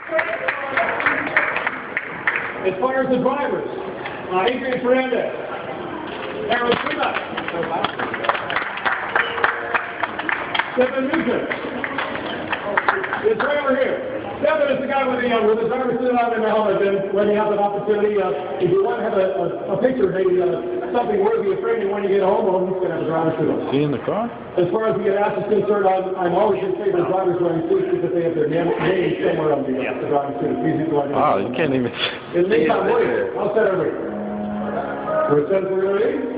As far as the drivers, Adrian Fernandez, Aaron Prima, Stephen Newton, it's right over here. Stephen is the guy with the driver sitting out in the helmet, and when you have an opportunity, if you want to have a picture, maybe something worthy of framing when you get home, well, he's going to have a driver sit on. Is he in the car? As far as the ass is concerned, I'm always in favor of drivers wearing suits because they have their name somewhere on the driving suit. It's easy to identify. Wow, you can't even... In the meantime, William, I'll set everything. We're set for everything?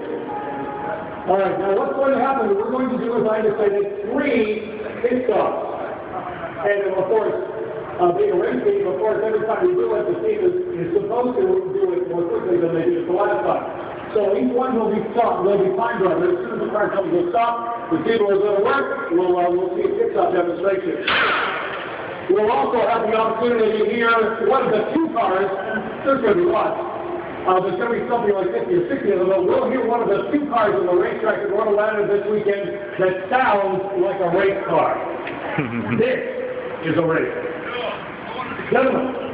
All right, now what's going to happen, what we're going to do is I decided 3 pit stops. And of course, being a race team, of course, every time we do it, the team is supposed to do it more quickly than they did the last time. So each one will be stopped, will be time driver. As soon as the car comes to a stop, the people are going to work, we'll see a pit stop demonstration. We'll also have the opportunity to hear one of the 2 cars, there's going to be lots. There's going to be something like 50 or 60 of them, but we'll hear one of the 2 cars on the racetrack that we're landed this weekend that sounds like a race car. This is a race. Gentlemen.